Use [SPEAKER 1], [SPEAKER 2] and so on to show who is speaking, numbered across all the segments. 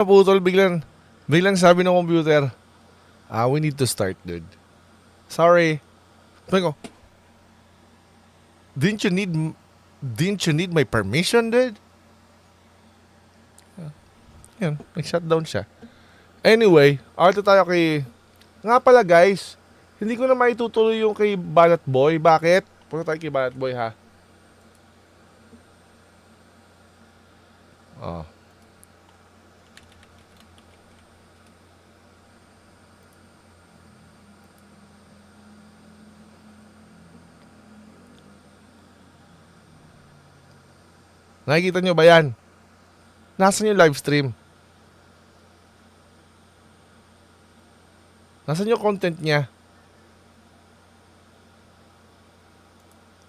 [SPEAKER 1] Naputol, biglang sabi ng computer, we need to start, dude. Sorry. Sabi ko, didn't you need my permission, dude? Yan, nag-shutdown siya. Anyway, ito tayo kay... Nga pala guys, hindi ko na maitutuloy yung kay Balat Boy. Bakit? Punta tayo kay Balat Boy, ha? Oh. Nakikita nyo ba yan? Nasaan yung live stream? Nasaan yung content niya?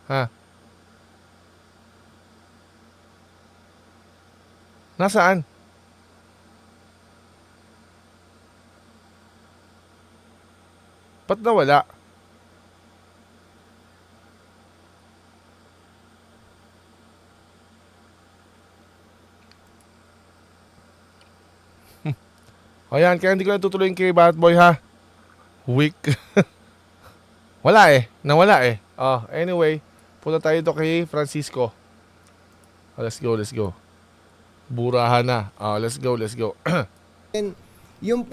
[SPEAKER 1] Ha? Nasaan? Ba't nawala? Ayan, kaya hindi ko natutuloy yung kay Bat Boy, ha? Weak. Wala eh. Nawala eh. Oh, anyway, punta tayo ito kay Francisco. Let's go. Burahan na. Let's go.
[SPEAKER 2] Yung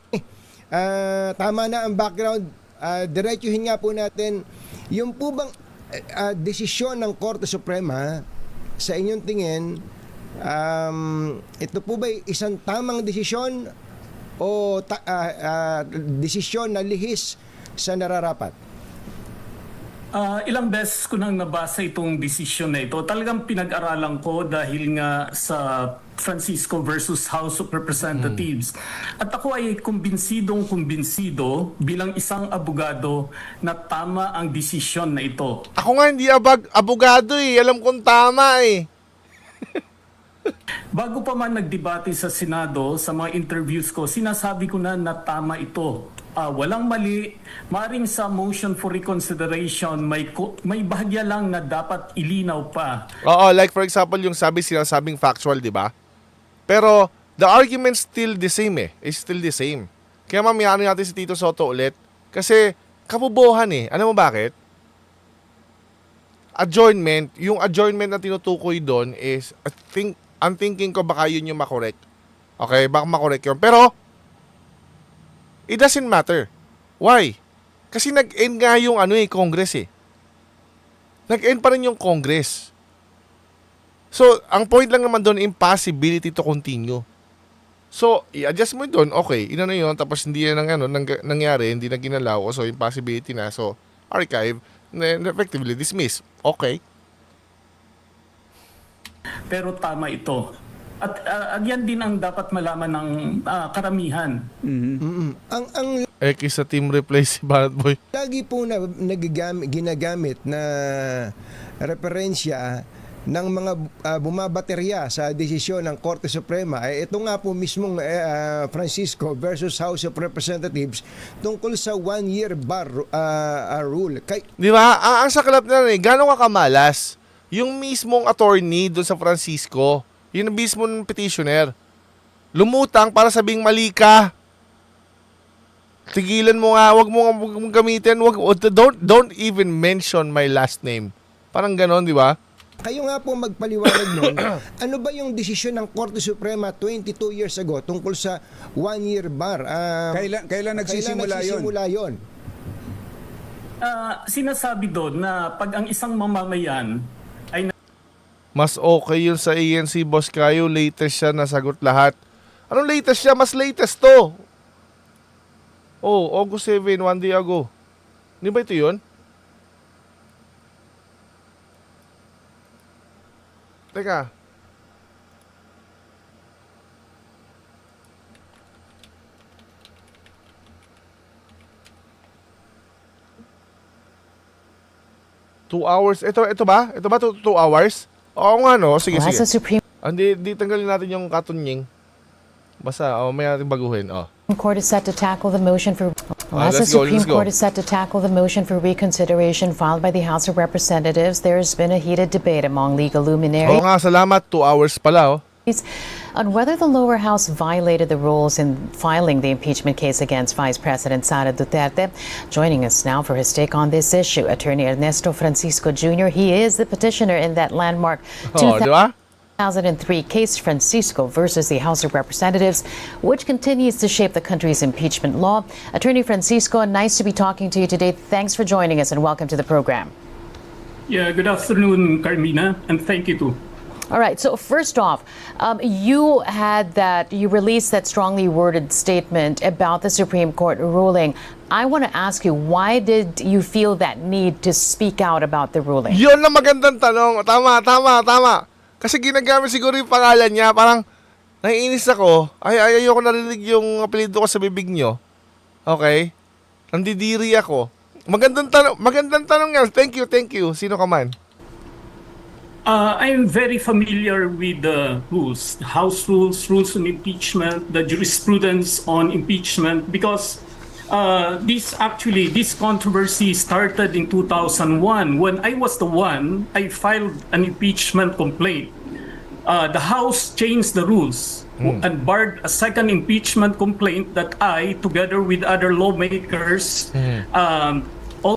[SPEAKER 2] tama na ang background. Diretsuhin nga po natin. Yung po bang desisyon ng Korte Suprema sa inyong tingin, ito po ba isang tamang desisyon o desisyon na lihis sa nararapat?
[SPEAKER 3] Ilang beses ko nang nabasa itong desisyon na ito. Talagang pinag-aralan ko dahil nga sa Francisco versus House of Representatives. At ako ay kumbinsido bilang isang abogado na tama ang desisyon na ito.
[SPEAKER 1] Ako nga hindi abogado eh. Alam kong tama eh.
[SPEAKER 3] Bago pa man nagdebate sa Senado, sa mga interviews ko, sinasabi ko na tama ito. Walang mali. Maring sa motion for reconsideration, may bahagya lang na dapat ilinaw pa.
[SPEAKER 1] Oo, like for example, yung sinasabing factual, di ba? Pero, the argument still the same eh. It's still the same. Kaya mamaya natin si Tito Soto ulit. Kasi, kabubuhan eh. Alam mo bakit? Adjournment, yung adjournment na tinutukoy doon is, I'm thinking ko baka yun yung makorek. Okay, baka makorek yun. Pero, it doesn't matter. Why? Kasi nag-end nga yung Congress eh. Nag-end pa rin yung Congress. So, ang point lang naman doon, impossibility to continue. So, i-adjust mo doon, okay, inano yun, tapos hindi yan nangyari, hindi na ginalaw, so impossibility na, so archive, effectively dismiss. Okay.
[SPEAKER 3] Pero tama ito. At yan din ang dapat malaman ng karamihan.
[SPEAKER 2] Ang
[SPEAKER 1] Sa team replay si Barat Boy.
[SPEAKER 2] lagi po na ginagamit na referensya ng mga bumabaterya sa desisyon ng Korte Suprema ay ito nga po mismong Francisco versus House of Representatives tungkol sa 1-year bar rule.
[SPEAKER 1] Di ba? Ang saklap na rin, gano'n ka kamalas? Yung mismong attorney doon sa Francisco, yung mismo ng petitioner, lumutang para sabing mali ka. Tigilan mo nga, wag mong gamitin, don't even mention my last name. Parang gano'n, di ba?
[SPEAKER 2] Kayo nga po magpaliwanag nun, ano ba yung desisyon ng Korte Suprema 22 years ago tungkol sa 1-year bar?
[SPEAKER 4] Kailan nagsisimula yun?
[SPEAKER 3] Sinasabi doon na pag ang isang mamamayan ay
[SPEAKER 1] Mas okay yun sa ANC, Boss Kayo. Latest siya, nasagot lahat. Anong latest siya? Mas latest to. Oh, August 7, 1 day ago. Hindi ba ito yun? Teka. Two hours. Ito ba? Ito ba 2 hours? Oo nga no. Sige. Di tanggalin natin yung katunying. Basta, may natin baguhin.
[SPEAKER 5] Court is set to tackle the motion for
[SPEAKER 1] let's
[SPEAKER 5] the
[SPEAKER 1] go,
[SPEAKER 5] Supreme
[SPEAKER 1] let's go.
[SPEAKER 5] Court is set to tackle the motion for reconsideration filed by the House of Representatives. There has been a heated debate among legal luminaries.
[SPEAKER 1] Oo nga, salamat. 2 hours pala.
[SPEAKER 5] on whether the lower house violated the rules in filing the impeachment case against Vice President Sara Duterte. Joining us now for his take on this issue, Attorney Ernesto Francisco Jr. He is the petitioner in that landmark
[SPEAKER 1] Di ba?
[SPEAKER 5] 2003 case, Francisco versus the House of Representatives, which continues to shape the country's impeachment law. Attorney Francisco, nice to be talking to you today. Thanks for joining us and welcome to the program.
[SPEAKER 3] Yeah, good afternoon, Carmina, and thank you too.
[SPEAKER 5] All right. So first off, you released that strongly worded statement about the Supreme Court ruling. I want to ask you, why did you feel that need to speak out about the ruling?
[SPEAKER 1] Yun na magandang tanong. Tama. Kasi ginagamit siguro yung pangalan niya. Parang naiinis ako. Ayoko narinig yung apelido ko sa bibig nyo. Okay? Nandidiri ako. Magandang tanong yan. Thank you. Sino ka man?
[SPEAKER 3] I'm very familiar with the rules, the House rules on impeachment, the jurisprudence on impeachment, because this controversy started in 2001 when I filed an impeachment complaint. The House changed the rules and barred a second impeachment complaint that I, together with other lawmakers,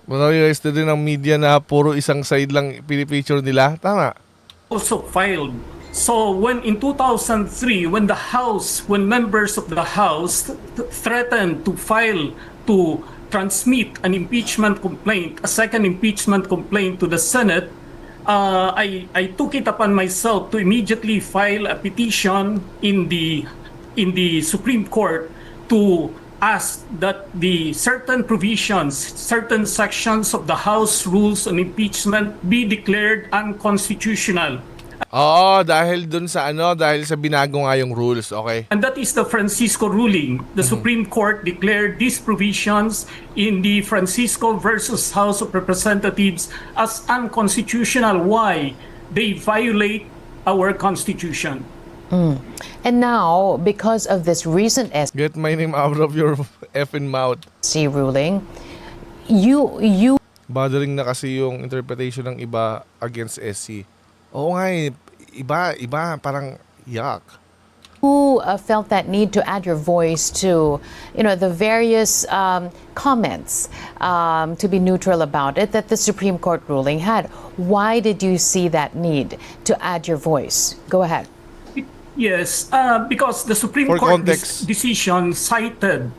[SPEAKER 1] Realize na din ng media na puro isang side lang pinipicture nila. Tama.
[SPEAKER 3] also filed. So when in 2003, when members of the House threatened to transmit an impeachment complaint, a second impeachment complaint to the Senate, I took it upon myself to immediately file a petition in the Supreme Court to ask that the certain sections of the House rules on impeachment be declared unconstitutional.
[SPEAKER 1] Oo, dahil sa binago nga yung rules, okay?
[SPEAKER 3] And that is the Francisco ruling. The Supreme Court declared these provisions in the Francisco versus House of Representatives as unconstitutional. Why? They violate our Constitution.
[SPEAKER 5] And now, because of this recent
[SPEAKER 1] Get my name out of your effing mouth.
[SPEAKER 5] SC ruling, you
[SPEAKER 1] Bothering na kasi yung interpretation ng iba against SC. Oo nga iba, parang yuck.
[SPEAKER 5] felt that need to add your voice to, the various comments to be neutral about it that the Supreme Court ruling had. Why did you see that need to add your voice? Go ahead.
[SPEAKER 3] Yes, because the Supreme
[SPEAKER 1] For
[SPEAKER 3] Court
[SPEAKER 1] context.
[SPEAKER 3] decision cited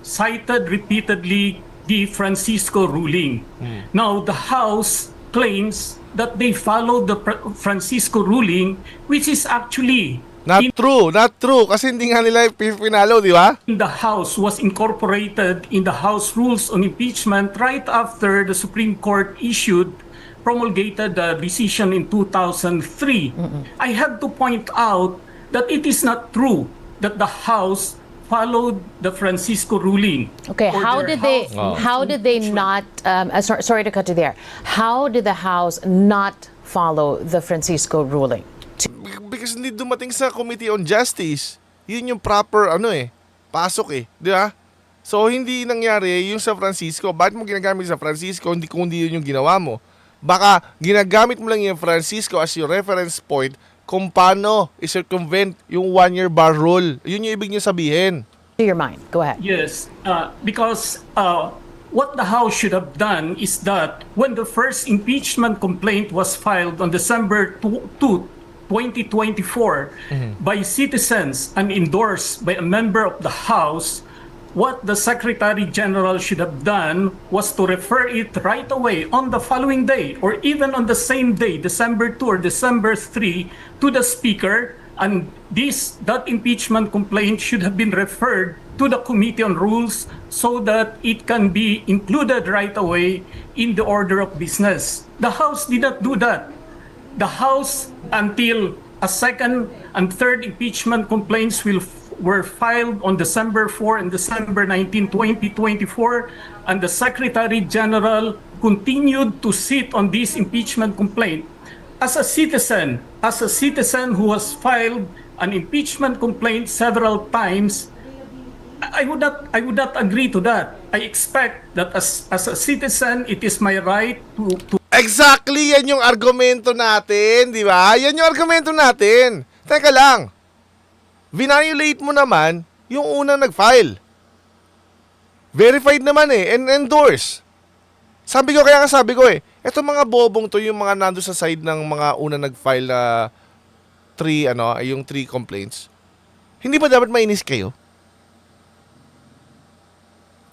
[SPEAKER 3] repeatedly the Francisco ruling. Now, the House claims that they followed the Francisco ruling, which is actually
[SPEAKER 1] Not true. Kasi hindi nga nila pinalo, di ba?
[SPEAKER 3] in the House was incorporated in the House rules on impeachment right after the Supreme Court promulgated the decision in 2003. I have to point out that it is not true that the House followed the Francisco ruling.
[SPEAKER 5] Okay,
[SPEAKER 3] or
[SPEAKER 5] how
[SPEAKER 3] their
[SPEAKER 5] did they
[SPEAKER 3] House rules
[SPEAKER 5] how
[SPEAKER 3] on
[SPEAKER 5] did they
[SPEAKER 3] impeachment.
[SPEAKER 5] not sorry to cut you there. How did the House not follow the Francisco ruling?
[SPEAKER 1] Because hindi dumating sa Committee on Justice. Yun yung proper pasok di ba? So hindi nangyari yung sa Francisco. Bakit mo ginagamit sa Francisco kung hindi yun yung ginawa mo? Baka ginagamit mo lang yung Francisco as your reference point kung paano i-circumvent yung 1-year bar rule. Yun yung ibig niyo sabihin.
[SPEAKER 5] To your mind. Go ahead.
[SPEAKER 3] Yes, because what the House should have done is that when the first impeachment complaint was filed on December 2, 2024 by citizens and endorsed by a member of the House, what the Secretary General should have done was to refer it right away on the following day or even on the same day, December 2 or December 3, to the Speaker, and that impeachment complaint should have been referred to the Committee on Rules so that it can be included right away in the order of business. The House did not do that. The House, until a second and third impeachment complaints were filed on December 4 and December 19, 2024, and the Secretary General continued to sit on this impeachment complaint. As a citizen who has filed an impeachment complaint several times, I would not agree to that. I expect that as a citizen, it is my right to
[SPEAKER 1] Exactly, yan yung argumento natin, di ba? Yan yung argumento natin. Teka lang. Vinolate mo naman yung unang nag-file. Verified naman and endorsed. Kaya nga sabi ko eto mga bobong to, yung mga nando sa side ng mga unang nag-file na yung 3 complaints. Hindi ba dapat mainis kayo?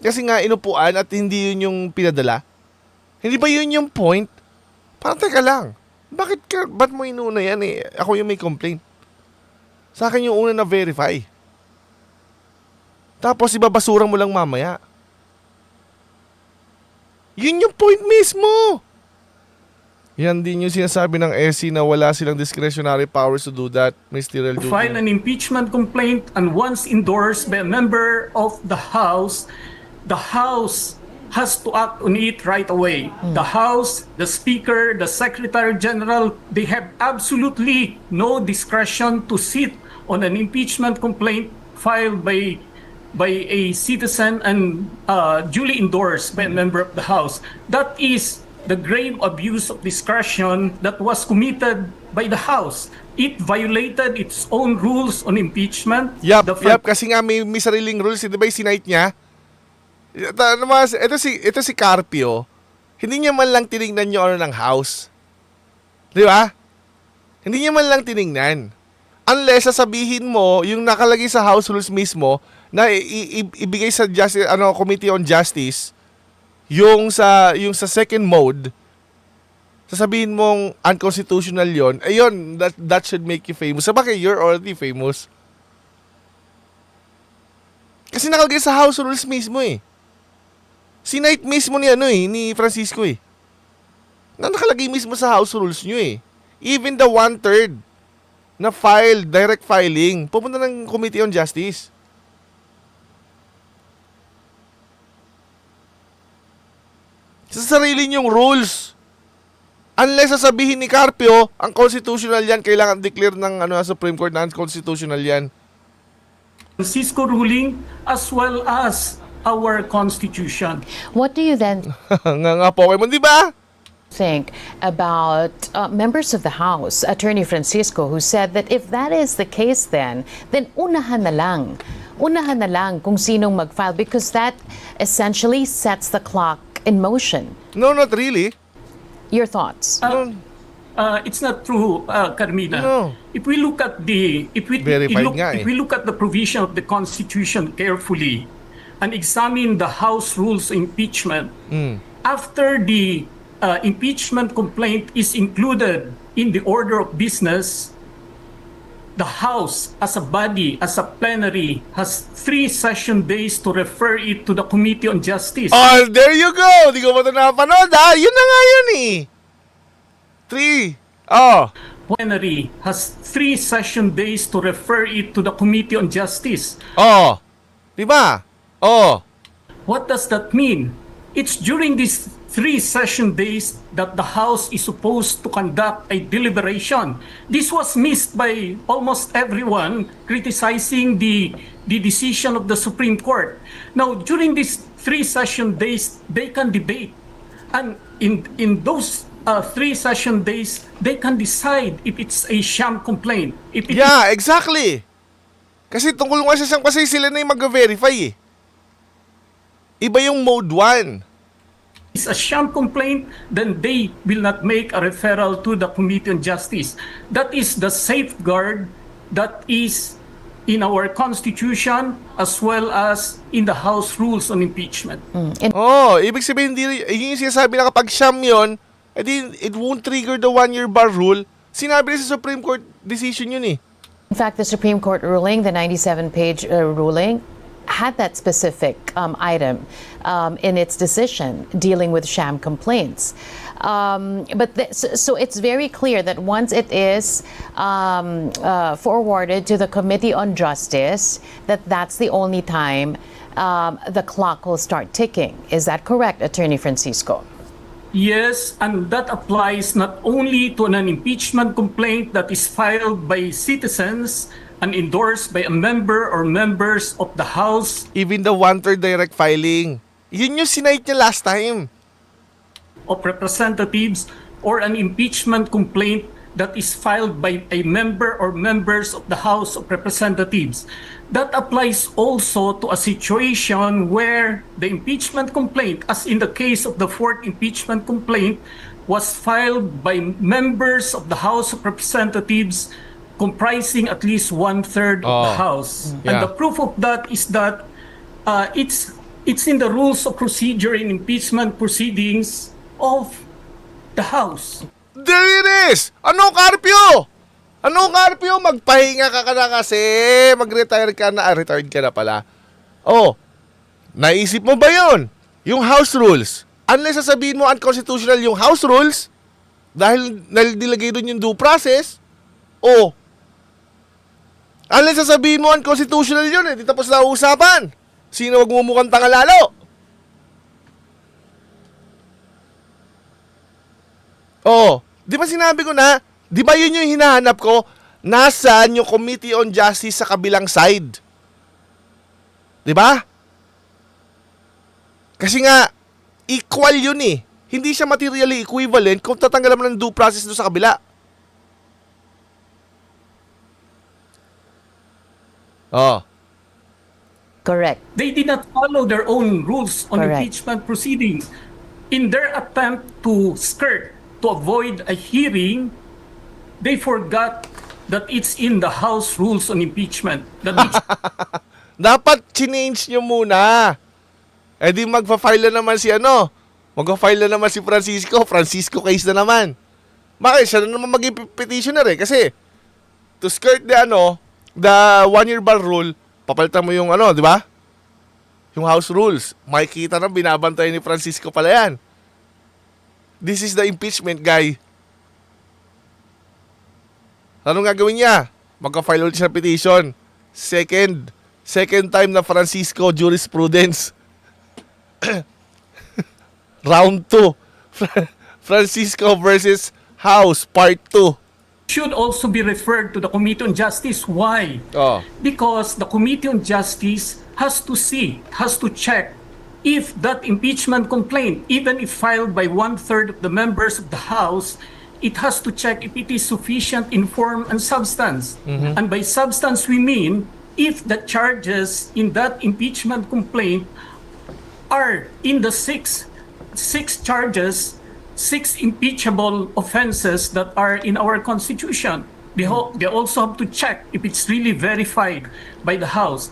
[SPEAKER 1] Kasi nga inupuan at hindi yun yung pinadala. Hindi ba yun yung point? Parang teka lang. Ba't mo inuna yan Ako yung may complaint. Sa akin yung una na verify. Tapos ibabasura mo lang mamaya. Yun yung point mismo. Yan din yung sinasabi ng SC na wala silang discretionary powers to do that. Ministerial duty.
[SPEAKER 3] File an impeachment complaint and once endorsed by a member of the House has to act on it right away. The House, the Speaker, the Secretary General, they have absolutely no discretion to sit on an impeachment complaint filed by a citizen and duly endorsed by a member of the House. That is the grave abuse of discretion that was committed by the House. It violated its own rules on impeachment.
[SPEAKER 1] Yup, kasi nga may sariling rules. Di ba yung sinight niya? Ito si Carpio, hindi niya man lang tinignan yung ng House. Di ba? Hindi niya man lang tinignan. Unless sasabihin mo, yung nakalagay sa House rules mismo, na ibigay sa Committee on Justice, yung sa second mode, sasabihin mong unconstitutional yon, ayun, that should make you famous. Sabagay, you're already famous. Kasi nakalagay sa House rules mismo Sinight mismo ni Francisco nakalagay mismo sa House rules nyo Even the 1/3 na file, direct filing, pupunta ng Committee on Justice. Sa sarili niyong rules. Unless sasabihin ni Carpio, ang constitutional yan, kailangan declare ng Supreme Court na unconstitutional yan.
[SPEAKER 3] Francisco ruling as well as our Constitution.
[SPEAKER 5] What do you then
[SPEAKER 1] nga Pokemon, di ba?
[SPEAKER 5] think about members of the House, Attorney Francisco, who said that if that is the case then unahan na lang. Unahan na lang kung sinong mag-file because that essentially sets the clock in motion.
[SPEAKER 1] No, not really.
[SPEAKER 5] Your thoughts?
[SPEAKER 3] It's not true, Carmina.
[SPEAKER 1] No.
[SPEAKER 3] If we look at if we look at the provision of the Constitution carefully and examine the House rules of impeachment, after the impeachment complaint is included in the order of business, the House as a body, as a plenary, has 3 session days to refer it to the Committee on Justice.
[SPEAKER 1] Oh, there you go! Di ko pa ito napanood, ha? Yun na nga yun 3. Oh.
[SPEAKER 3] Plenary has 3 session days to refer it to the Committee on Justice.
[SPEAKER 1] Oh. Di ba? Oh.
[SPEAKER 3] What does that mean? It's during these 3 session days that the House is supposed to conduct a deliberation. This was missed by almost everyone criticizing the decision of the Supreme Court. Now, during these 3 session days, they can debate. And in those 3 session days, they can decide if it's a sham complaint.
[SPEAKER 1] Yeah, exactly. Kasi tungkol nga sa siyang, kasi sila na yung mag-verify Iba yung mode 1.
[SPEAKER 3] It's a sham complaint, then they will not make a referral to the Committee on Justice. That is the safeguard that is in our Constitution as well as in the House rules on impeachment.
[SPEAKER 1] Ibig sabihin, yung sinasabi na kapag sham yun, it won't trigger the 1-year bar rule. Sinabi rin sa Supreme Court decision yun
[SPEAKER 5] In fact, the Supreme Court ruling, the 97-page ruling, had that specific item in its decision dealing with sham complaints. So it's very clear that once it is forwarded to the Committee on Justice, that's the only time the clock will start ticking. Is that correct, Attorney Francisco?
[SPEAKER 3] Yes, and that applies not only to an impeachment complaint that is filed by citizens and endorsed by a member or members of the House.
[SPEAKER 1] Even the 1/3 direct filing. Yun yung sinight niya last time.
[SPEAKER 3] Of representatives or an impeachment complaint that is filed by a member or members of the House of Representatives. That applies also to a situation where the impeachment complaint, as in the case of the fourth impeachment complaint, was filed by members of the House of Representatives comprising at least one-third of the House.
[SPEAKER 1] Yeah.
[SPEAKER 3] And the proof of that is that it's in the rules of procedure in impeachment proceedings of the House.
[SPEAKER 1] There it is! Anong karpyo? Anong karpyo? Magpahinga ka na kasi. Mag-retire ka na. Retired ka na pala. Oh, naisip mo ba yun? Yung house rules. Unless sasabihin mo unconstitutional yung house rules, dahil nilagay doon yung due process, oh, unless sasabihin mo unconstitutional yun, di tapos na usapan. Sino magmumukhang tanga lalo? Oh, di ba sinabi ko na, di ba yun yung hinahanap ko? Nasaan yung Committee on Justice sa kabilang side? Di ba? Kasi nga, equal yun eh. Hindi siya materially equivalent kung tatanggalan mo ng due process doon sa kabila. Oh.
[SPEAKER 5] Correct.
[SPEAKER 3] They did not follow their own rules on
[SPEAKER 5] Correct.
[SPEAKER 3] impeachment proceedings. In their attempt to skirt, to avoid a hearing, they forgot that it's in the House rules on impeachment. That each
[SPEAKER 1] Dapat change nyo muna. Eh di magpa-file na naman si ano. Magpa-file na naman si Francisco. Francisco case na naman. Bakit? Siya na naman maging petitioner eh. Kasi to skirt the one-year bar rule, papalitan mo yung di ba? Yung house rules. Makikita na binabantay ni Francisco pala yan. This is the impeachment guy. Anong gagawin niya? Magka-file ulit siya petition. Second time na Francisco jurisprudence. Round 2. Francisco versus House Part 2.
[SPEAKER 3] should also be referred to the Committee on Justice. Why?
[SPEAKER 1] Oh.
[SPEAKER 3] Because the Committee on Justice has to check if that impeachment complaint, even if filed by one-third of the members of the House, it has to check if it is sufficient in form and substance. And by substance, we mean if the charges in that impeachment complaint are in the six charges, 6 impeachable offenses that are in our Constitution. They also have to check if it's really verified by the House.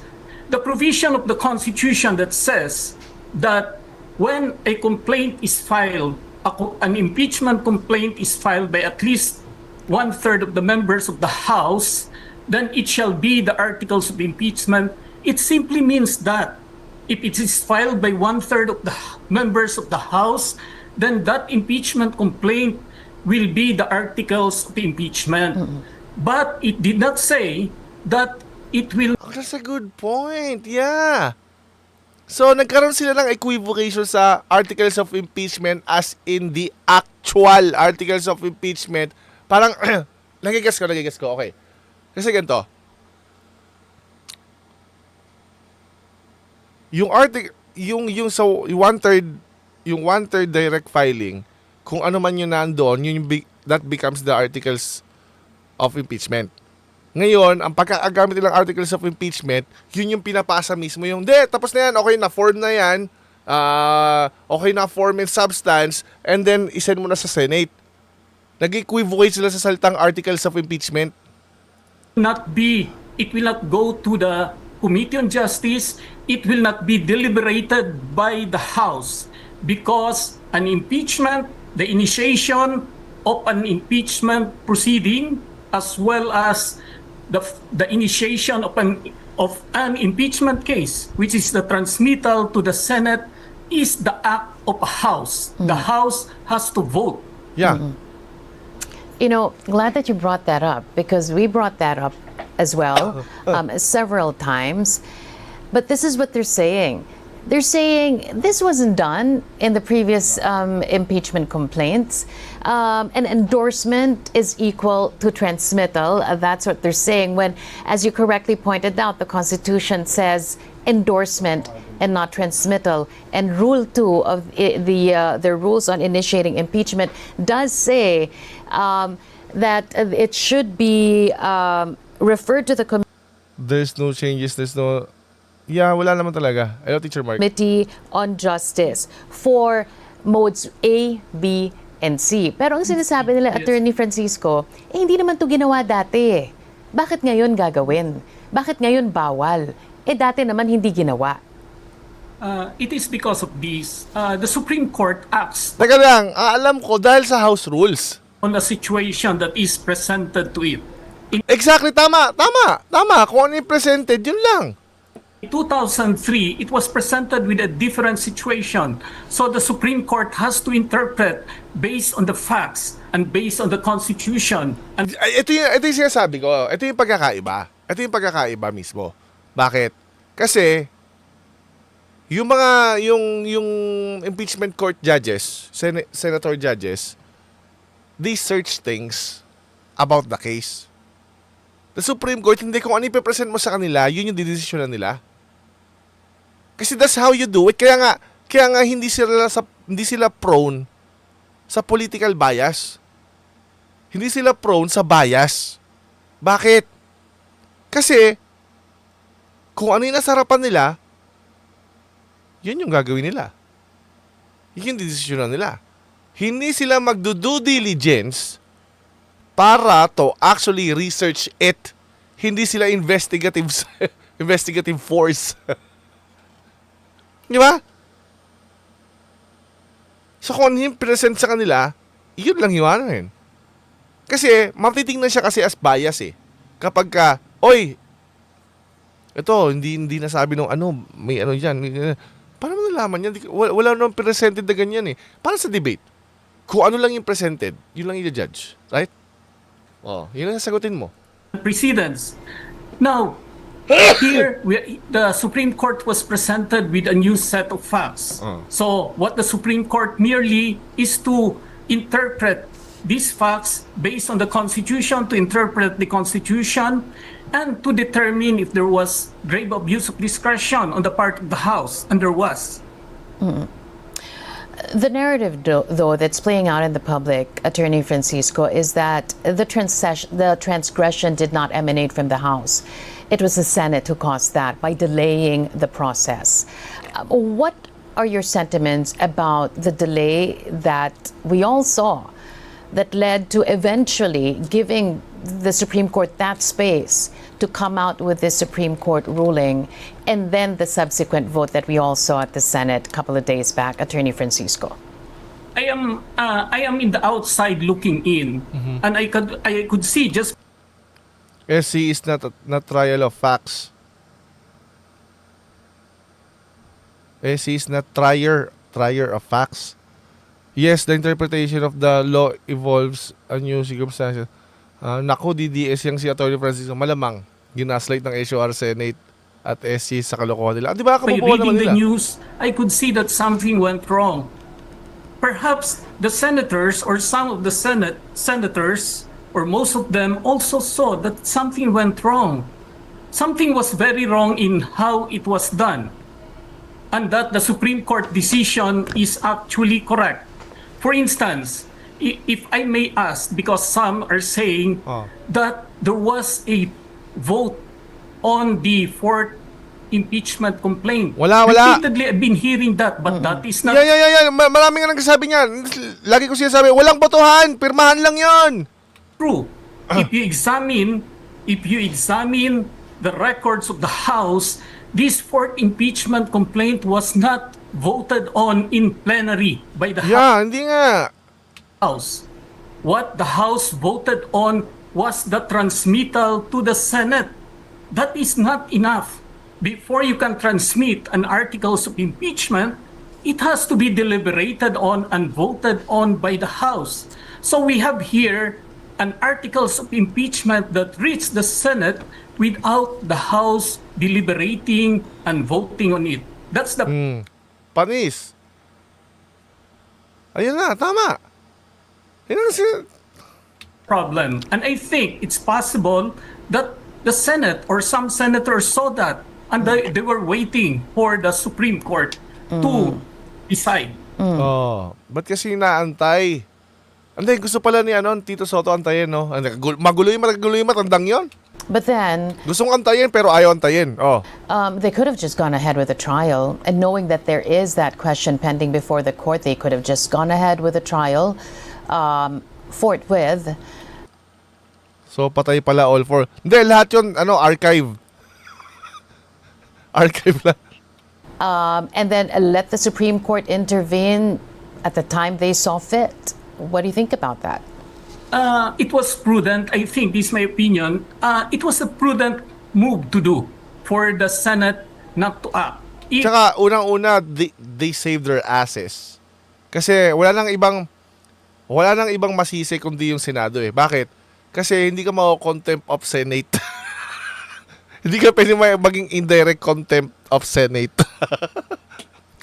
[SPEAKER 3] The provision of the Constitution that says that when a complaint is filed, an impeachment complaint is filed by at least one-third of the members of the House, then it shall be the articles of impeachment. It simply means that if it is filed by one-third of the members of the House, then that impeachment complaint will be the articles of impeachment. But it did not say that it will.
[SPEAKER 1] Oh, that's a good point. Yeah. So, nagkaroon sila ng equivocation sa articles of impeachment as in the actual articles of impeachment. Parang, nagigas ko. Okay. Kasi ganito. Yung article, yung sa one-third direct filing, kung ano man yun nandoon, that becomes the articles of impeachment. Ngayon, ang pagkakagamit nilang articles of impeachment, yun yung pinapasa mismo yung, tapos na yan, okay na, form na yan, okay na form and substance, and then isend mo na sa Senate. Nag-equivocate sila sa salitang articles of impeachment.
[SPEAKER 3] It will not go to the Committee on Justice. It will not be deliberated by the House because an impeachment, the initiation of an impeachment proceeding, as well as the initiation of an impeachment case, which is the transmittal to the Senate, is the act of a House. The House has to vote.
[SPEAKER 1] Yeah.
[SPEAKER 5] You know, glad that you brought that up because we brought that up as well several times. But this is what they're saying. They're saying this wasn't done in the previous impeachment complaints. An endorsement is equal to transmittal. That's what they're saying when, as you correctly pointed out, the Constitution says endorsement and not transmittal. And Rule 2 of the rules on initiating impeachment does say that it should be referred to the
[SPEAKER 1] There's no changes, there's no... Yeah, wala naman talaga. Hello, Teacher Mark.
[SPEAKER 5] Committee on Justice for modes A, B, and C. Pero ang sinasabi nila, Attorney Francisco, hindi naman to ginawa dati. Bakit ngayon gagawin? Bakit ngayon bawal? Dati naman hindi ginawa.
[SPEAKER 3] It is because of this. The Supreme Court acts
[SPEAKER 1] Teka lang, alam ko dahil sa House Rules.
[SPEAKER 3] on a situation that is presented to it.
[SPEAKER 1] Exactly, tama. Kung ano yung presented, yun lang.
[SPEAKER 3] In 2003, it was presented with a different situation. So the Supreme Court has to interpret based on the facts and based on the Constitution. And
[SPEAKER 1] Ito yung sinasabi ko. Ito yung pagkakaiba. Ito yung pagkakaiba mismo. Bakit? Kasi, yung impeachment court judges, senator judges, they search things about the case. The Supreme Court, hindi kung ano ipipresent mo sa kanila, yun yung didesisyonan nila. Kasi that's how you do it. Kaya nga hindi sila prone sa political bias. Hindi sila prone sa bias. Bakit? Kasi kung ano yung nasa harapan nila, yun yung gagawin nila. Yun yung desisyonan nila. Hindi sila magdo-due diligence para to actually research it. Hindi sila investigative force. Di ba? So kung ano yung present sa kanila, yun lang yung ano yun. Kasi matitingnan siya kasi as bias eh. Kapag ka, oy, ito, hindi nasabi nung ano, may ano dyan. Paano mo nalaman yan? Wala nang presented na ganyan eh. Para sa debate, kung ano lang yung presented, yun lang i-judge. Right? Oh, yun ang sagutin mo.
[SPEAKER 3] precedents. Now, here, the Supreme Court was presented with a new set of facts. So, what the Supreme Court merely is to interpret these facts based on the Constitution, to interpret the Constitution, and to determine if there was grave abuse of discretion on the part of the House, and there was.
[SPEAKER 5] The narrative, though, that's playing out in the public, Attorney Francisco, is that the transgression did not emanate from the House. It was the Senate who caused that by delaying the process. What are your sentiments about the delay that we all saw that led to eventually giving the Supreme Court that space to come out with this Supreme Court ruling, and then the subsequent vote that we all saw at the Senate a couple of days back, Attorney Francisco?
[SPEAKER 3] I am in the outside looking in, and I could see just
[SPEAKER 1] SC is not trial of facts. SC is not trier of facts. Yes, the interpretation of the law evolves a new circumstances. Naku, DDS yung si Atty. Francisco, malamang ginaslight ng SOR Senate at SC sa kalokohan nila. Di ba,
[SPEAKER 3] by
[SPEAKER 1] kabubuhan naman
[SPEAKER 3] reading the
[SPEAKER 1] nila?
[SPEAKER 3] news, I could see that something went wrong. Perhaps the senators or some of the senators or most of them also saw that something went wrong. Something was very wrong in how it was done, and that the Supreme Court decision is actually correct. For instance, if I may ask, because some are saying that there was a vote on the fourth impeachment complaint.
[SPEAKER 1] Wala.
[SPEAKER 3] Repeatedly, I've been hearing that, but that is not
[SPEAKER 1] Yeah. Maraming nga nagsasabi niyan. Lagi ko sinasabi, walang botohan, pirmahan lang yon.
[SPEAKER 3] true. If you examine the records of the House, this fourth impeachment complaint was not voted on in plenary by the
[SPEAKER 1] Yeah, hindi nga.
[SPEAKER 3] House. What the House voted on was the transmittal to the Senate. That is not enough. Before you can transmit an articles of impeachment, it has to be deliberated on and voted on by the House. So we have here an articles of impeachment that reached the Senate without the House deliberating and voting on it. That's the
[SPEAKER 1] Panis. Ayun na, tama. Yun ang
[SPEAKER 3] problem. And I think it's possible that the Senate or some senators saw that and they were waiting for the Supreme Court to decide.
[SPEAKER 1] ba't kasi inaantay? Hindi, gusto pala ni Tito Soto antayin, no? Magulo yung matandang yon.
[SPEAKER 5] But then,
[SPEAKER 1] Gusto mong antayin pero ayaw antayin. Oh.
[SPEAKER 5] they could have just gone ahead with a trial, and knowing that there is that question pending before the court, they could have just gone ahead with a trial forthwith.
[SPEAKER 1] So, patay pala all four. Hindi, lahat yun, archive. Archive lang.
[SPEAKER 5] And then let the Supreme Court intervene at the time they saw fit. What do you think about that?
[SPEAKER 3] It was prudent, I think, this is my opinion, it was a prudent move to do for the Senate not to act.
[SPEAKER 1] Tsaka, unang-una, they saved their asses. Kasi wala nang ibang masisi kundi yung Senado eh. Bakit? Kasi hindi ka mako-contempt of Senate. Hindi ka pwede maging indirect contempt of Senate.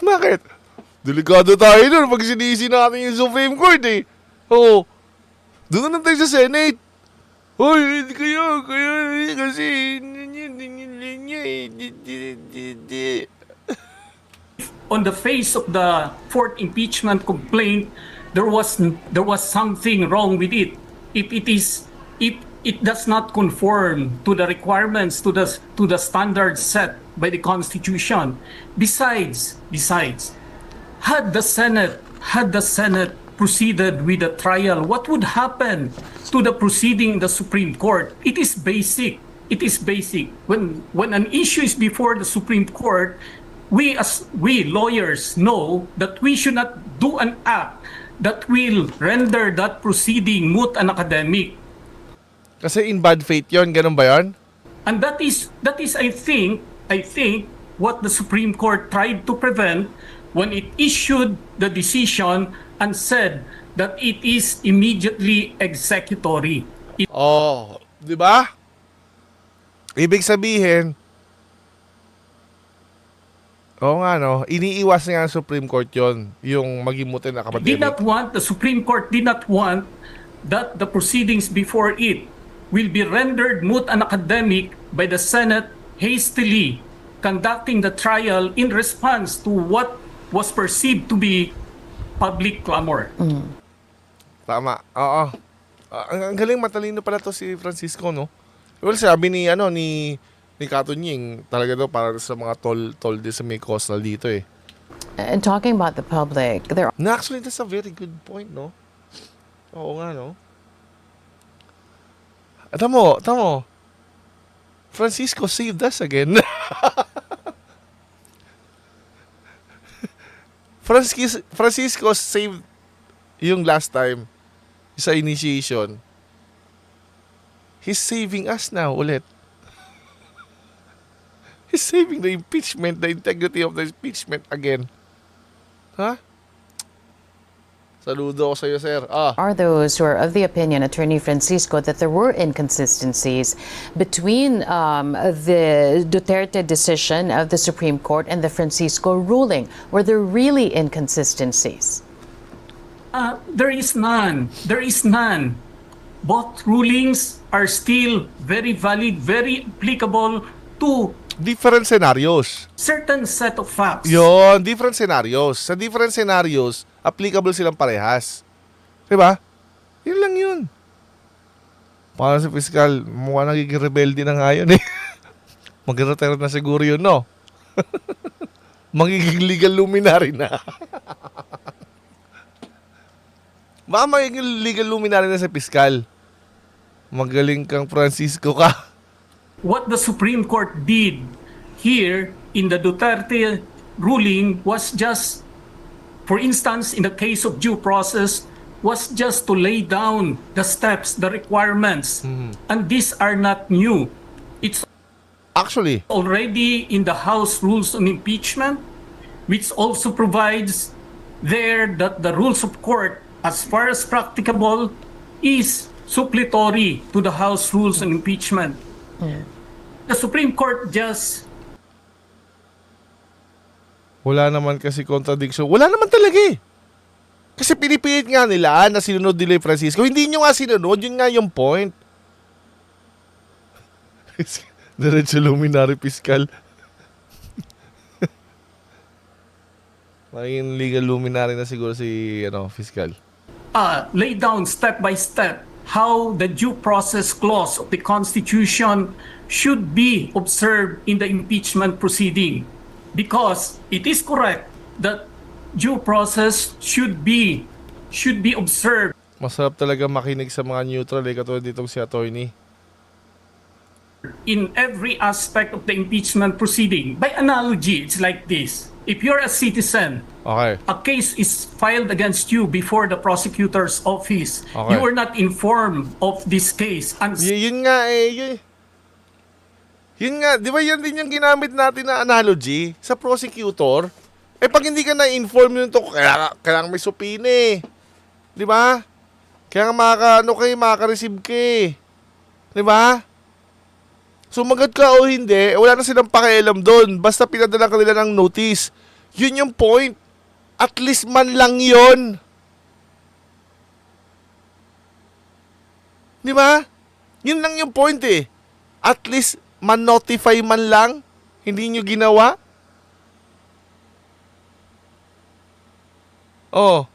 [SPEAKER 1] Bakit? Delikado tayo nun pag sinisi natin yung Supreme Court eh. Oo. Doon na tayo sa Senate. Hoy, kaya, kasi,
[SPEAKER 3] On the face of the fourth impeachment complaint, there was something wrong with it. If it does not conform to the requirements, to the standards set by the Constitution. Besides, had the Senate proceeded with the trial, what would happen to the proceeding in the Supreme Court? It is basic. When an issue is before the Supreme Court, we lawyers know that we should not do an act that will render that proceeding moot and academic.
[SPEAKER 1] Kasi in bad faith yon, ganun ba yon?
[SPEAKER 3] And that is I think what the Supreme Court tried to prevent when it issued the decision and said that it is immediately executory.
[SPEAKER 1] Oh, di ba? Ibig sabihin, oo nga no, iniiwas nga ng Supreme Court yon, yung maging mutin na kapatid.
[SPEAKER 3] The Supreme Court did not want that the proceedings before it will be rendered moot and academic by the Senate hastily conducting the trial in response to what was perceived to be public clamor.
[SPEAKER 1] Tama. Oo. Ang galing, matalino pala to si Francisco, no? Well, sabi ni Katunying, talaga daw para sa mga tol din sa may coastal dito eh.
[SPEAKER 5] And talking about the public, there
[SPEAKER 1] Na actually, that's a very good point, no? Oo nga, no? Tamo. Francisco saved us again. Francisco saved yung last time sa initiation. He's saving us now ulit. He's saving the impeachment, the integrity of the impeachment again. Huh? Saludo ako sa'yo, sir.
[SPEAKER 5] are those who are of the opinion, Attorney Francisco, that there were inconsistencies between the Duterte decision of the Supreme Court and the Francisco ruling. Were there really inconsistencies?
[SPEAKER 3] There is none. Both rulings are still very valid, very applicable to
[SPEAKER 1] Different scenarios.
[SPEAKER 3] certain set of facts.
[SPEAKER 1] Yon, different scenarios. Sa different scenarios, applicable silang parehas. Diba? Yun lang yun. Para sa fiscal, mukha nagiging rebelde na nga yun eh. Mag-retire na siguro yun, no? Magiging legal luminary na. Baka magiging legal luminary na sa fiscal. Magaling kang Francisco ka.
[SPEAKER 3] What the Supreme Court did here in the Duterte ruling was just, for instance, in the case of due process, was just to lay down the steps, the requirements. And these are not new. It's
[SPEAKER 1] Actually,
[SPEAKER 3] already in the House Rules on Impeachment, which also provides there that the rules of court, as far as practicable, is supplementary to the House Rules on Impeachment. The Supreme Court just
[SPEAKER 1] wala naman kasi contradiction. Wala naman talaga eh. Kasi pinipilit nga nila na sinunod nila yung Francisco. Hindi nyo nga sinunod. Yun nga yung point. Diretso luminary fiscal. Maging legal luminary na siguro si fiscal.
[SPEAKER 3] lay down step by step how the due process clause of the Constitution should be observed in the impeachment proceeding. Because it is correct that due process should be observed
[SPEAKER 1] Masarap talaga makinig sa mga neutral katulad ditong si attorney.
[SPEAKER 3] in every aspect of the impeachment proceeding. By analogy, it's like this. If you're a citizen,
[SPEAKER 1] Okay.
[SPEAKER 3] a case is filed against you before the prosecutor's office.
[SPEAKER 1] Okay.
[SPEAKER 3] You were not informed of this case. And
[SPEAKER 1] Yun nga yun nga, di ba yan din yung ginamit natin na analogy sa prosecutor? Pag hindi ka na-inform yun to, kailangan may supine. Di ba? Kaya nga makaka-receive ka eh. Di ba? Sumagot ka o hindi, wala na silang pakialam doon. Basta pinadala ka nila ng notice. Yun yung point. At least man lang yun. Di ba? Yun lang yung point eh. At least man-notify man lang. Hindi nyo ginawa. Oh.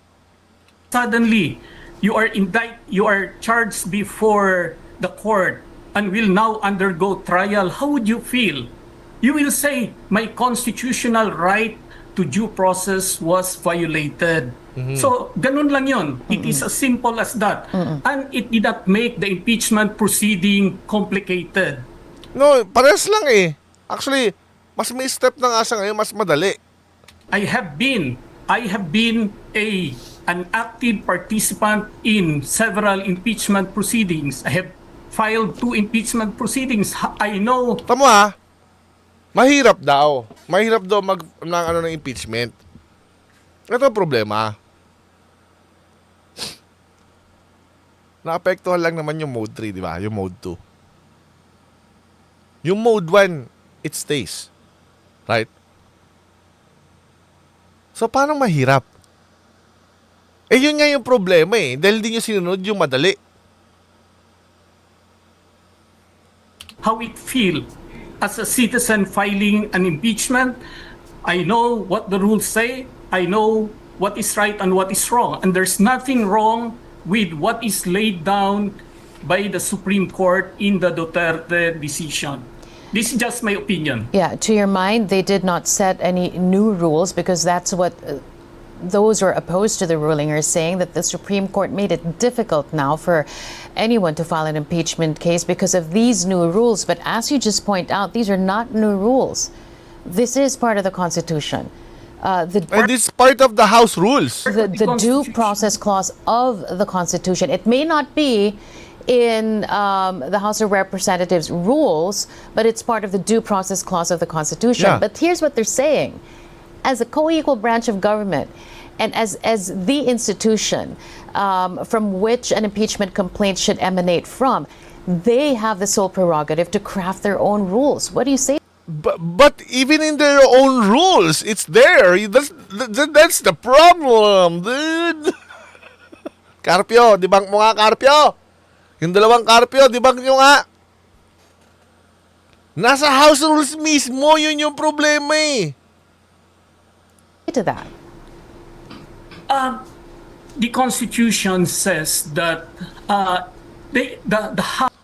[SPEAKER 3] suddenly, you are charged before the court and will now undergo trial. How would you feel? You will say, my constitutional right to due process was violated. So, ganun lang yun. It is as simple as that. And it did not make the impeachment proceeding complicated.
[SPEAKER 1] No, parehas lang eh. Actually, mas may step na nga siya ngayon, mas madali.
[SPEAKER 3] I have been an active participant in several impeachment proceedings. I have filed 2 impeachment proceedings. I know.
[SPEAKER 1] Tama ha? Mahirap daw. Mahirap daw ng impeachment. Ito ang problema. Naapektuhan lang naman yung mode 3, di ba? Yung mode 2. Yung mode 1, it stays. Right? So, paano mahirap? Yun nga yung problema eh. Dahil di nyo sinunod yung madali.
[SPEAKER 3] How it feel as a citizen filing an impeachment. I know what the rules say. I know what is right and what is wrong. And there's nothing wrong with what is laid down by the Supreme Court in the Duterte decision. This is just my opinion.
[SPEAKER 5] Yeah, to your mind, they did not set any new rules because that's what those who are opposed to the ruling are saying, that the Supreme Court made it difficult now for anyone to file an impeachment case because of these new rules. But as you just point out, these are not new rules. This is part of the Constitution.
[SPEAKER 1] And it's part of the House rules.
[SPEAKER 5] The due process clause of the Constitution. It may not be in the House of Representatives rules, but it's part of the due process clause of the Constitution.
[SPEAKER 1] Yeah.
[SPEAKER 5] But here's what they're saying. As a co-equal branch of government and as the institution from which an impeachment complaint should emanate from, they have the sole prerogative to craft their own rules. What do you say?
[SPEAKER 1] But even in their own rules, it's there. That's the problem, dude. Carpio, debunk mo nga, Carpio. Yung dalawang Carpio, debunk nyo nga. Nasa House rules mismo, yun yung problema eh.
[SPEAKER 5] To that?
[SPEAKER 3] The Constitution says that the House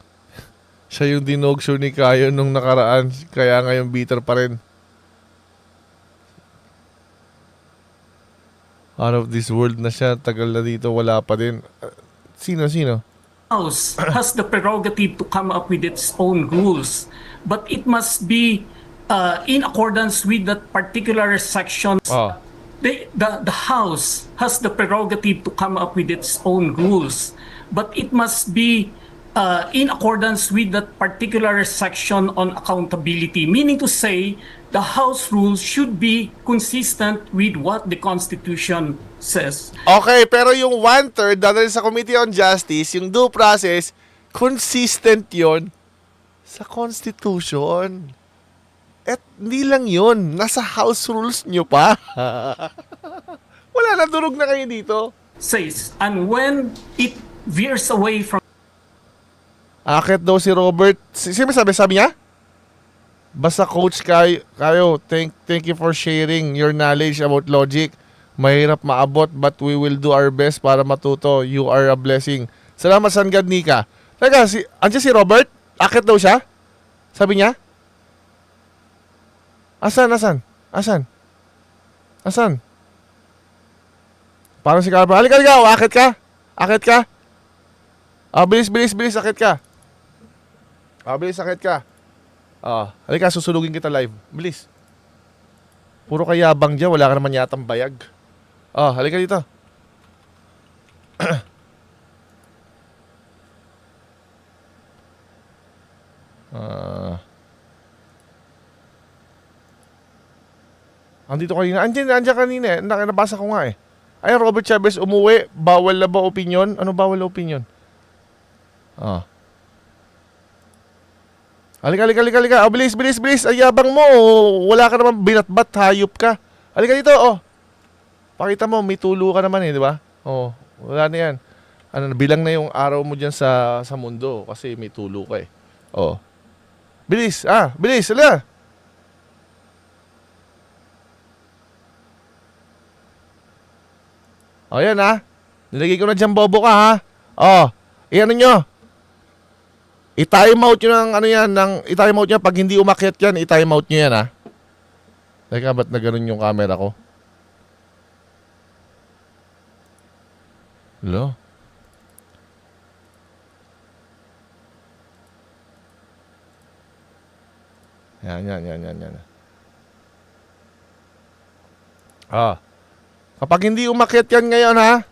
[SPEAKER 1] Siya yung dinogso ni Kayo nung nakaraan, kaya ngayon bitter pa rin. Out of this world na siya, tagal na dito, wala pa din. Sino?
[SPEAKER 3] House has the prerogative to come up with its own rules, but it must be in accordance with that particular section.
[SPEAKER 1] Oh.
[SPEAKER 3] The House has the prerogative to come up with its own rules, but it must be in accordance with that particular section on accountability, meaning to say the House rules should be consistent with what the Constitution says.
[SPEAKER 1] Okay, pero yung 1/3 dadalhin sa Committee on Justice, yung due process, consistent yon sa Constitution. At hindi lang yun, nasa House rules nyo pa. Wala na, durog na kayo dito.
[SPEAKER 3] Says, and when it veers away from
[SPEAKER 1] Akit daw si Robert. Sino sabi niya? Basta Coach Kayo, thank you for sharing your knowledge about logic. Mahirap maabot but we will do our best para matuto. You are a blessing. Salamat San God, Nika. Teka, andyan si Robert? Akit daw siya? Sabi niya? Asan? Parang si Carver. Halika. Akit ka. Bilis. Akit ka. Bilis, akit ka. Halika, susunugin kita live. Bilis. Puro kayabang dyan. Wala ka naman yatang bayag. Halika dito. Andito kanina. Andiyan kanina eh. Nabasa ko nga eh. Ay, Robert Chavez umuwi. Bawal na ba opinion? Ano bawal na opinion? Halika. Bilis. Ay, yabang mo. Wala ka naman binatbat. Hayop ka. Halika dito. Pakita mo, may tulo ka naman eh, di ba? Wala na yan. Bilang na yung araw mo dyan sa mundo kasi may tulo ka eh. Bilis. Hala. Yan ha. Nilagay ko na dyan bobo ka ha. Iyan nyo. I-time out nyo i-time out nyo. Pag hindi umakyat yan, i-time out nyo yan ha. Teka, ba't na ganun yung camera ko? Hello? Yan. Kapag hindi umakyat yan ngayon ha,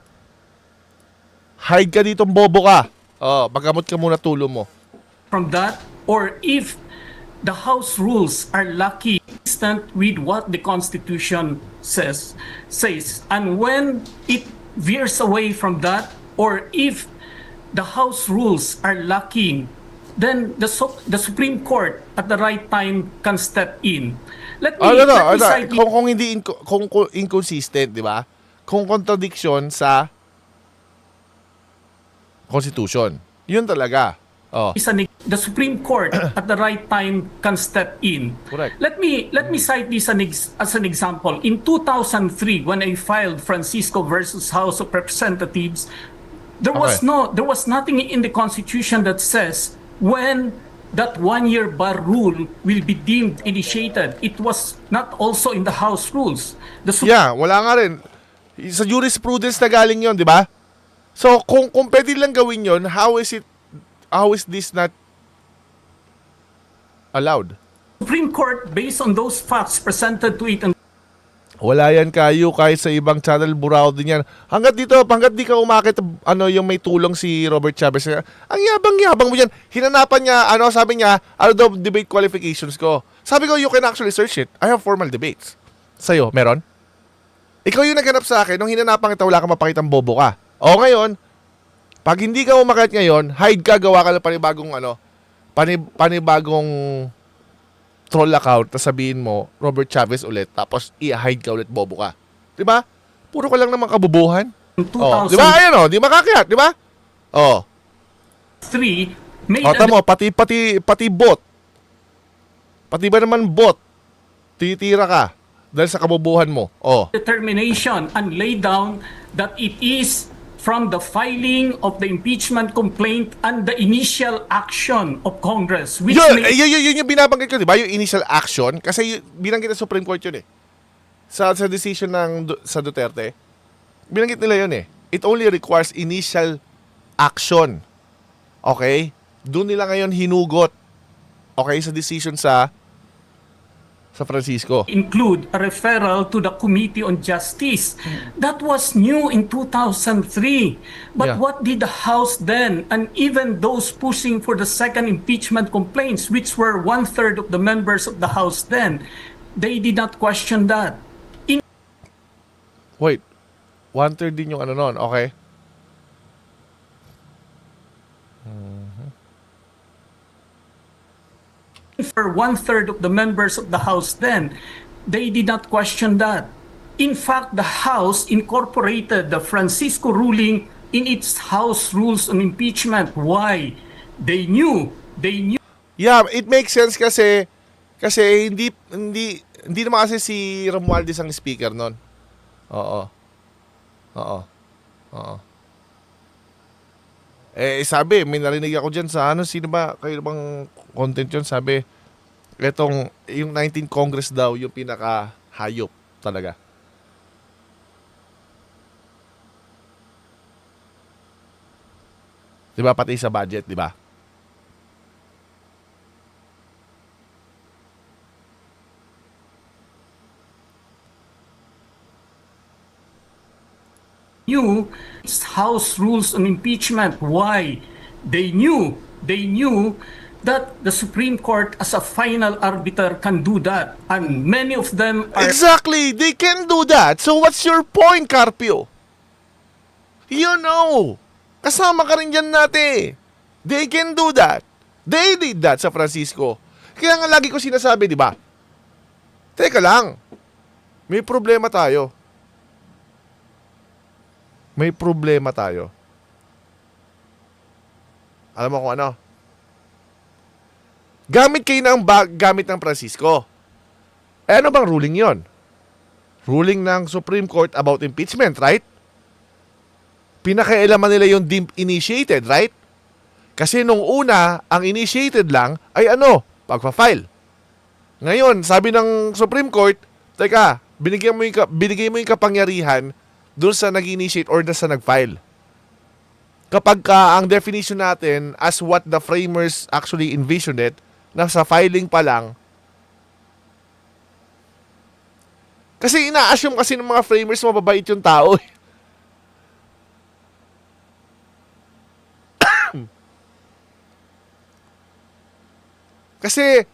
[SPEAKER 1] hide ka ditong bobo ka. Magamot ka muna tulo mo.
[SPEAKER 3] From that, or if the House rules are lucky, consistent with what the Constitution says, and when it veers away from that, or if the House rules are lacking, then the Supreme Court at the right time can step in. Let me cite
[SPEAKER 1] kung hindi kung inconsistent, di ba? Kung contradiction sa Constitution. Yun talaga.
[SPEAKER 3] the Supreme Court at the right time can step in.
[SPEAKER 1] Correct.
[SPEAKER 3] Let me cite this as an example. In 2003, when I filed Francisco versus House of Representatives, there was nothing in the Constitution that says when that one-year bar rule will be deemed initiated. It was not also in the House rules.
[SPEAKER 1] Wala nga rin. Sa jurisprudence na galing yon, di ba? So, kung pwede lang gawin yon, how is this not allowed?
[SPEAKER 3] Supreme Court, based on those facts presented to it, and
[SPEAKER 1] wala yan kayo, kahit sa ibang channel, burao din yan. Hanggat di ka umakit, yung may tulong si Robert Chavez. Ang yabang mo yan. Hinanapan niya, sabi niya, daw debate qualifications ko. Sabi ko, you can actually search it. I have formal debates. Sa'yo, meron? Ikaw yung naghanap sa akin, nung hinanapan kita, wala ka mapakitang bobo ka. O ngayon, pag hindi ka umakit ngayon, hide ka, gawa ka ng panibagong troll account, tapos sabihin mo, Robert Chavez ulit, tapos i-hide ka ulit, bobo ka. Diba? Puro ka lang naman kabubuhan. Diba? Ayan di makakayat, diba?
[SPEAKER 3] 3 made
[SPEAKER 1] tamo, pati bot. Pati ba naman bot? Titira ka dahil sa kabubuhan mo.
[SPEAKER 3] determination and lay down that it is from the filing of the impeachment complaint and the initial action of Congress. Which
[SPEAKER 1] Yun yung binabanggit ko, di ba? Yung initial action. Kasi binanggit ng Supreme Court yun eh. Sa decision sa Duterte, binanggit nila yun eh. It only requires initial action. Okay? Doon nila ngayon hinugot. Okay? Sa decision sa Francisco.
[SPEAKER 3] include a referral to the Committee on Justice. That was new in 2003. But
[SPEAKER 1] Yeah.
[SPEAKER 3] what did the House then, and even those pushing for the second impeachment complaints, which were 1/3 of the members of the House then, they did not question that.
[SPEAKER 1] Wait. 1/3 din yung noon. Okay?
[SPEAKER 3] For 1/3 of the members of the House then, they did not question that. In fact, the House incorporated the Francisco ruling in its House rules on impeachment. Why? They knew.
[SPEAKER 1] Yeah, it makes sense kasi hindi naman kasi si Romualdez ang speaker noon. Oo. Oo. Oo. Sabi, may narinig ako dyan sa sino ba, kayo bang content yun? Sabi, yung 19th Congress daw, yung pinaka-hayop talaga. Diba? Pati sa budget, diba?
[SPEAKER 3] Knew House rules on impeachment. Why? They knew that the Supreme Court as a final arbiter can do that. And many of them are...
[SPEAKER 1] Exactly! They can do that! So what's your point, Carpio? You know! Kasama ka rin dyan natin. They can do that. They did that sa Francisco. Kaya nga lagi ko sinasabi, di ba? Teka lang. May problema tayo. May problema tayo. Alam mo kung ano? Gamit kayo gamit ng Francisco. Ano bang ruling yon? Ruling ng Supreme Court about impeachment, right? Pinakailaman nila yung deemed initiated, right? Kasi nung una, ang initiated lang ay pagpa-file. Ngayon, sabi ng Supreme Court, teka, binigay mo yung kapangyarihan doon sa nag-initiate or sa nag-file. Kapag ang definition natin as what the framers actually envisioned it, nasa filing pa lang. Kasi ina-assume kasi ng mga framers mababait yung tao. Kasi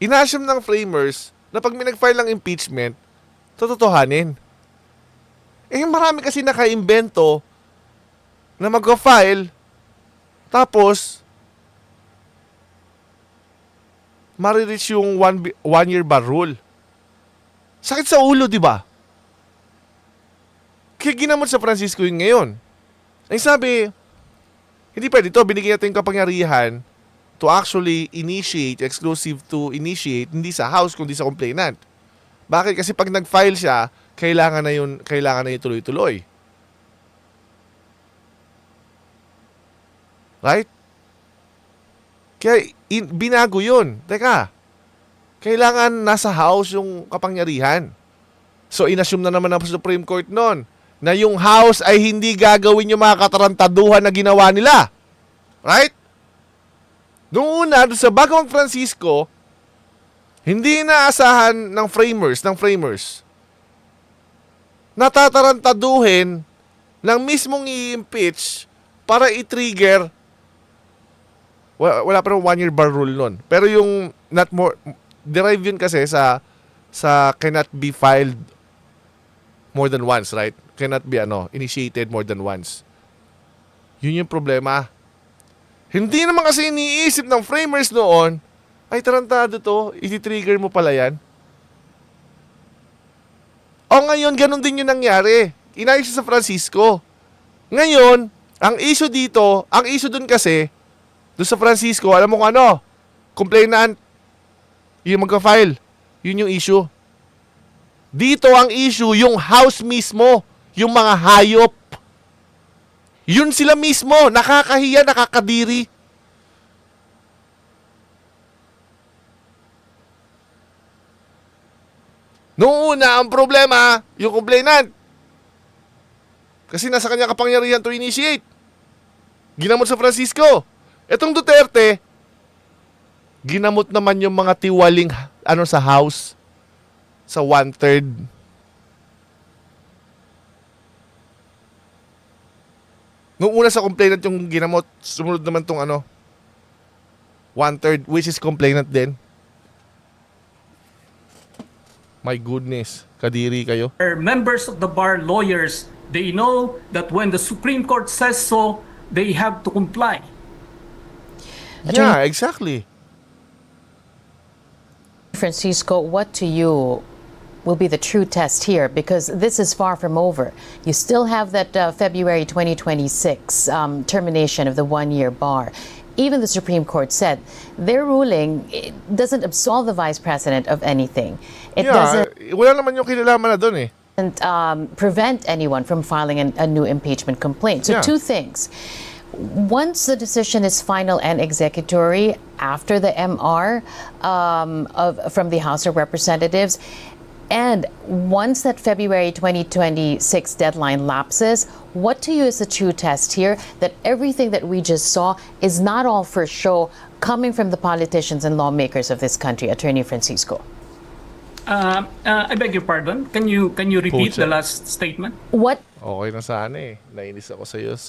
[SPEAKER 1] ina-assume ng framers na pag may nag-file ng impeachment, tototohanin. Marami kasi naka-imbento na mag-file tapos marireach yung one year bar rule. Sakit sa ulo, di ba? Kaya ginamot sa Francisco yun ngayon. Ay sabi, hindi pwede ito, binigyan natin yung kapangyarihan to actually initiate, exclusive to initiate, hindi sa House kundi sa complainant. Bakit? Kasi pag nag-file siya, kailangan na yun tuloy-tuloy. Right? Kaya binago yun. Teka, kailangan nasa House yung kapangyarihan. So, inassume na naman ng Supreme Court nun na yung House ay hindi gagawin yung mga katarantaduhan na ginawa nila. Right? Noong una, sa bagong Francisco, hindi inaasahan ng framers, natatarantaduhin ng mismong i-impeach para i-trigger, wala pa rin 1 year bar rule nun. Pero yung not more, derive yun kasi sa cannot be filed more than once, right? Cannot be initiated more than once. Yun yung problema. Hindi naman kasi iniisip ng framers noon, ay tarantado to, iti-trigger mo pala yan. O ngayon, ganun din yung nangyari. Inayos sa Francisco. Ngayon, ang issue dito, ang issue dun kasi, doon sa Francisco, alam mo kung ano? Complainant. Yung magka-file. Yun yung issue. Dito ang issue, yung House mismo. Yung mga hayop. Yun sila mismo. Nakakahiya, nakakadiri. Noong una, ang problema, yung complainant. Kasi nasa kanya kapangyarihan to initiate. Ginamot sa Francisco. Etong Duterte, ginamot naman yung mga tiwaling sa House sa 1/3. Noong una sa complainant yung ginamot, sumunod naman tong 1/3, which is complainant din. My goodness, kadiri kayo.
[SPEAKER 3] Members of the bar, lawyers, they know that when the Supreme Court says so, they have to comply.
[SPEAKER 1] Yeah, exactly.
[SPEAKER 5] Francisco, what to you will be the true test here? Because this is far from over. You still have that February 2026 termination of the 1 year bar. even the Supreme Court said their ruling doesn't absolve the Vice President of anything. It doesn't
[SPEAKER 1] Wala naman yung kinalaman na doon eh.
[SPEAKER 5] prevent anyone from filing a new impeachment complaint. So
[SPEAKER 1] Yeah.
[SPEAKER 5] two things. Once the decision is final and executory after the MR from the House of Representatives, and once that February 2026 deadline lapses, what to you is the true test here that everything that we just saw is not all for show coming from the politicians and lawmakers of this country, Attorney Francisco?
[SPEAKER 3] I beg your pardon. Can you repeat
[SPEAKER 1] Pucha.
[SPEAKER 3] the last statement?
[SPEAKER 5] What
[SPEAKER 1] Okay na sana eh. Nainis ako sa'yo,